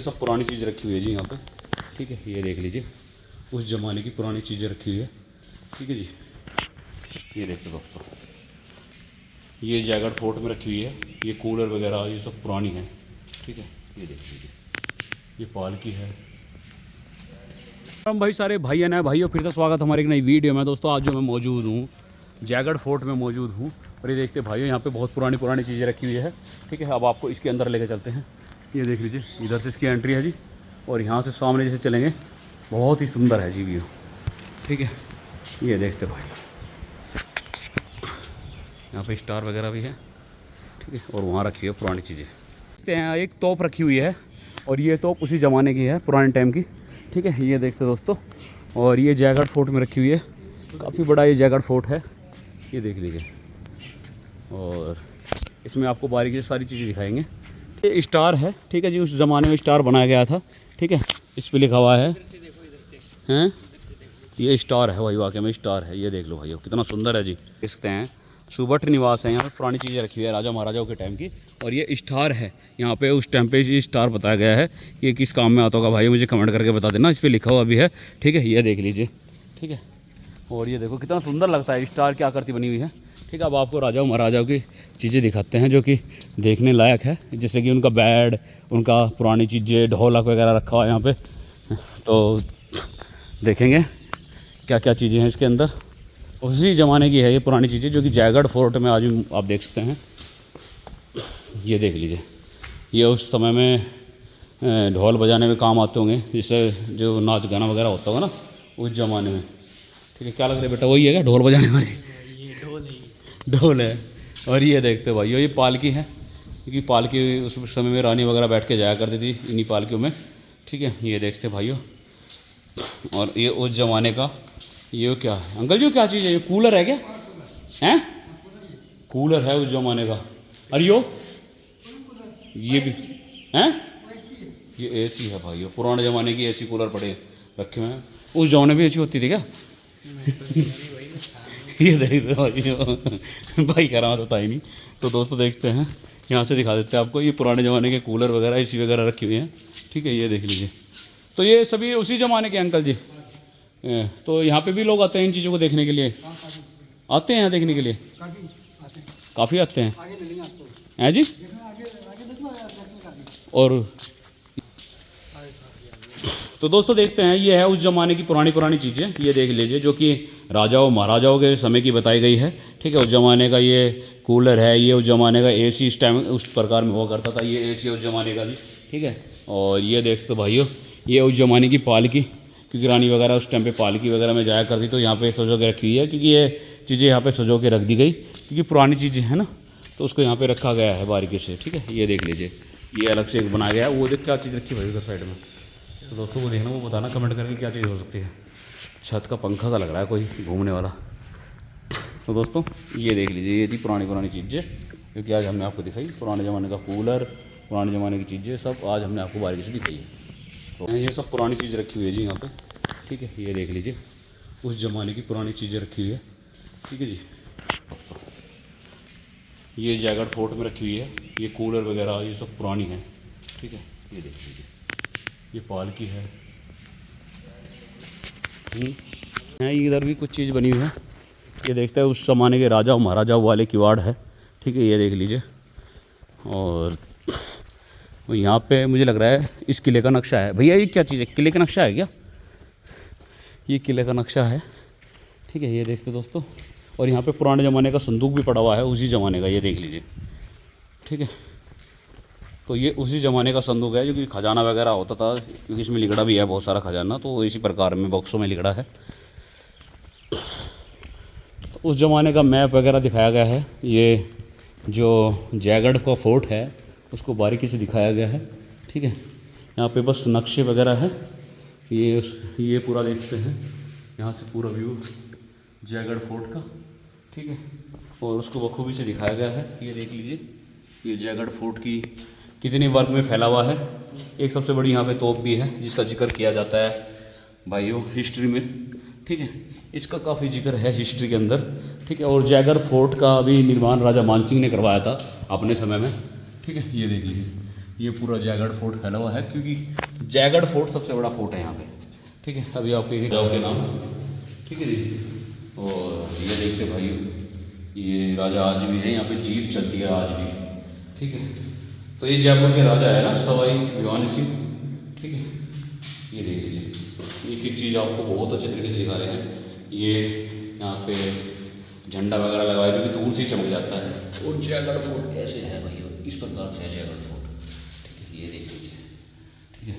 सब पुरानी चीज़ रखी हुई है जी यहाँ पे, ठीक है। ये देख लीजिए उस ज़माने की पुरानी चीज़ें रखी हुई है, ठीक है जी। ये देखते दोस्तों, ये जैगड फोर्ट में रखी हुई है, ये कूलर वगैरह ये सब पुरानी है, ठीक है। ये देख लीजिए, ये पालकी है। हम भाई सारे भाई ना भाइयों, फिर से स्वागत हमारे एक नई वीडियो में। दोस्तों आज जो मैं मौजूद हूँ जैगड फोर्ट में मौजूद हूँ, और ये देखते भाइयों यहाँ पे बहुत पुरानी पुरानी चीज़ें रखी हुई है, ठीक है। अब आपको इसके अंदर लेके चलते हैं। ये देख लीजिए, इधर से इसकी एंट्री है जी, और यहाँ से सामने जैसे चलेंगे बहुत ही सुंदर है जी व्यू, ठीक है। ये देखते भाई, यहाँ पे स्टार वगैरह भी है, ठीक है। और वहाँ रखी है पुरानी चीज़ें। देखते हैं एक तोप रखी हुई है, और ये तोप उसी ज़माने की है, पुराने टाइम की, ठीक है। ये देखते दोस्तों, और ये जैगड फोर्ट में रखी हुई है, काफ़ी बड़ा ये जैगड फोर्ट है, ये देख लीजिए। और इसमें आपको बारीकी से सारी चीज़ें दिखाएंगे। ये स्टार है, ठीक है जी, उस ज़माने में स्टार बनाया गया था, ठीक है। इस पर लिखा हुआ है हैं, ये स्टार है भाई, वाकई में स्टार है। ये देख लो भाई कितना सुंदर है जी। देखते हैं सुबट निवास है, यहाँ पर पुरानी चीज़ें रखी हुई है राजा महाराजाओं के टाइम की, और ये स्टार है यहाँ पे। उस टाइम पे ये स्टार बताया गया है कि किस काम में आता होगा भाई, मुझे कमेंट करके बता देना। इस पर लिखा हुआ भी है, ठीक है। ये देख लीजिए, ठीक है। और ये देखो कितना सुंदर लगता है, स्टार की आकृति बनी हुई है, ठीक है। अब आपको राजाओं महाराजाओं की चीज़ें दिखाते हैं जो कि देखने लायक है, जैसे कि उनका बेड, उनका पुरानी चीज़ें, ढोलक वगैरह रखा हुआ है यहाँ पे। तो देखेंगे क्या क्या चीज़ें हैं इसके अंदर। उसी ज़माने की है ये पुरानी चीज़ें, जो कि जैगड फोर्ट में आज आप देख सकते हैं। ये देख लीजिए, ये उस समय में ढोल बजाने में काम आते होंगे, जिससे जो नाच गाना वगैरह होता होगा ना उस ज़माने में, ठीक है। क्या लग रहा है बेटा, वही है क्या ढोल बजाने वाली? ये ढोल है, ढोल है। और ये देखते भाई ये पालकी है, क्योंकि पालकी उस समय में रानी वगैरह बैठ के जाया करती थी इन्हीं पालकियों में, ठीक है। ये देखते भाइयों, और ये उस ज़माने का, ये क्या है अंकल जी, क्या चीज़ है ये? कूलर है क्या? हैं, कूलर है उस ज़माने का। अरे ये भी हैं, ये एसी है भाइयों, पुराने ज़माने की एसी कूलर पड़े रखे हुए हैं। उस ज़माने में एसी होती थी क्या? ये देखते भाई कह रहा था ही नहीं। तो दोस्तों देखते हैं, यहाँ से दिखा देते हैं आपको, ये पुराने ज़माने के कूलर वगैरह एसी वगैरह रखी हुई हैं, ठीक है। ये देख लीजिए, तो ये सभी उसी ज़माने के अंकल जी। तो यहाँ पे भी लोग आते हैं इन चीज़ों को देखने के लिए? आते हैं यहाँ देखने के लिए? काफ़ी आते हैं हैं जी। और तो दोस्तों देखते हैं, ये है उस ज़माने की पुरानी पुरानी चीज़ें, ये देख लीजिए, जो कि राजाओं महाराजाओं के समय की बताई गई है, ठीक है। उस ज़माने का ये कूलर है, ये उस ज़माने का एसी इस टाइम उस प्रकार में हुआ करता था, ये एसी उस ज़माने का जी, ठीक है। और ये देख सकते भाइयों, ये उस ज़माने की पालकी, क्योंकि रानी वगैरह उस टाइम पे पालकी वगैरह में जाया करती, तो यहाँ पे सजो के रखी हुई है, क्योंकि ये चीज़ें यहाँ पे सजो के रख दी गई, क्योंकि पुरानी चीज़ें हैं ना, तो उसको यहाँ पे रखा गया है बारीकी से, ठीक है। ये देख लीजिए, ये अलग से एक बनाया गया है। वो देख क्या चीज़ रखी भाई उधर साइड में, तो दोस्तों को देखना, वो बताना कमेंट करके क्या चीज़ हो सकती है। छत का पंखा सा लग रहा है कोई घूमने वाला। तो दोस्तों ये देख लीजिए, ये थी पुरानी पुरानी चीज़ें, क्योंकि आज हमने आपको दिखाई पुराने ज़माने का कूलर, पुराने ज़माने की चीज़ें सब आज हमने आपको बारीकी से दिखाई है। तो ये सब पुरानी चीज़ रखी हुई है जी यहाँ पे, ठीक है। ये देख लीजिए उस ज़माने की पुरानी चीज़ें रखी हुई है, ठीक है जी। ये जैगड फोर्ट में रखी हुई है, ये कूलर वगैरह ये सब पुरानी है, ठीक है। ये देख लीजिए, ये पालकी है। इधर भी कुछ चीज़ बनी हुई है, ये देखते हैं उस ज़माने के राजा महाराजाओं वाले किवाड़ है, ठीक है। ये देख लीजिए, और यहाँ पे मुझे लग रहा है इस किले का नक्शा है। भैया ये क्या चीज़ है, किले का नक्शा है क्या? ये किले का नक्शा है, ठीक है। ये देखते दोस्तों, और यहाँ पे पुराने ज़माने का संदूक भी पड़ा हुआ है, उसी ज़माने का, ये देख लीजिए, ठीक है। तो ये उसी ज़माने का संदूक है, जो कि खजाना वगैरह होता था, क्योंकि इसमें लिखड़ा भी है बहुत सारा खजाना, तो इसी प्रकार में बॉक्सों में लिखड़ा है। तो उस ज़माने का मैप वगैरह दिखाया गया है। ये जो जैगड का फोर्ट है उसको बारीकी से दिखाया गया है, ठीक है। यहाँ पे बस नक्शे वगैरह है, ये पूरा देखते हैं, यहाँ से पूरा व्यू जैगड फोर्ट का, ठीक है। और उसको बखूबी से दिखाया गया है। ये देख लीजिए, ये जैगड फोर्ट की कितने वर्ग में फैला हुआ है। एक सबसे बड़ी यहाँ पे तोप भी है, जिसका जिक्र किया जाता है भाइयों हिस्ट्री में, ठीक है। इसका काफ़ी जिक्र है हिस्ट्री के अंदर, ठीक है। और जैगड फोर्ट का भी निर्माण राजा मानसिंह ने करवाया था अपने समय में, ठीक है। ये देख लीजिए, ये पूरा जयगढ़ फोर्ट फैला हुआ है, क्योंकि जयगढ़ फोर्ट सबसे बड़ा फोर्ट है यहाँ पे। ठीक है, अभी आपको एक राजाओं के नाम, ठीक है जी। और ये देखते भाई, ये राजा आज भी है, यहाँ पे जीप चलती है आज भी। ठीक है, तो ये जयपुर के राजा है ना, सवाई भिवानी सिंह। ठीक है, ये देख लीजिए, एक एक चीज़ आपको बहुत अच्छे तरीके से दिखा रहे हैं। ये यहाँ पे झंडा वगैरह लगाया जो कि दूर से ही चमक जाता है। और जयगढ़ फोर्ट ऐसे है भाई, इस प्रकार से है जयगढ़ फोर्ट। ठीक है, ये देख लीजिए। ठीक है,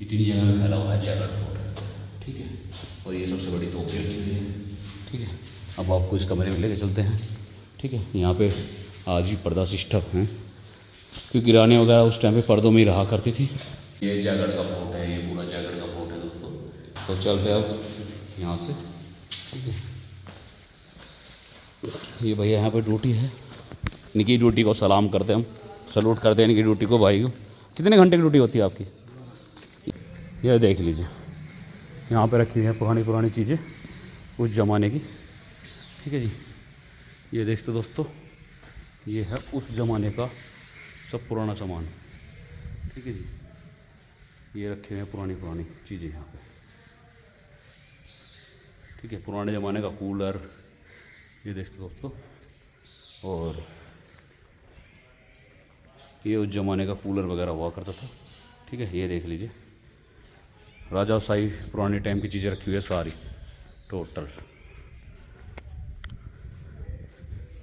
इतनी जगह में फैला हुआ है जयगढ़ फोर्ट। ठीक है, और ये सबसे बड़ी तोपें रखी हुई है। ठीक है, अब आपको इस कमरे में लेके चलते हैं। ठीक है, यहाँ पे आज भी पर्दा सिस्टम है, क्योंकि रानी वगैरह उस टाइम पे पर्दों में ही रहा करती थी। ये जयगढ़ का फोर्ट है, ये पूरा जयगढ़ का फोर्ट है दोस्तों। तो चलते हैं अब यहाँ से। ठीक है, ये भैया यहाँ पे ड्यूटी है, इनकी ड्यूटी को सलाम करते हैं हम, सलूट करते हैं इनकी ड्यूटी को भाई को। कितने घंटे की ड्यूटी होती है आपकी? यह देख लीजिए, यहाँ पे रखी हुई है पुरानी पुरानी चीज़ें उस ज़माने की। ठीक है जी, ये देखते दोस्तों, ये है उस ज़माने का सब पुराना सामान। ठीक है जी, ये रखे हुए हैं पुरानी पुरानी चीज़ें यहाँ पे। ठीक है, पुराने ज़माने का कूलर, ये देखते दोस्तों। और ये उस ज़माने का कूलर वगैरह हुआ करता था। ठीक है, ये देख लीजिए, राजाशाही पुराने टाइम की चीज़ें रखी हुई है सारी टोटल।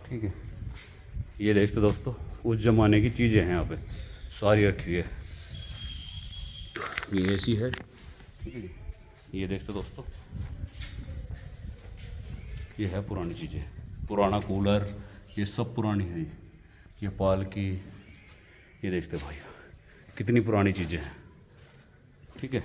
ठीक है, ये देखते दोस्तों, उस ज़माने की चीज़ें हैं यहाँ पे सारी रखी हुई है। ये एसी है। ठीक है, ये देखते दोस्तों, ये है पुरानी चीज़ें, पुराना कूलर, ये सब पुरानी है। ये पालकी, ये देखते भाई कितनी पुरानी चीज़ें हैं। ठीक है।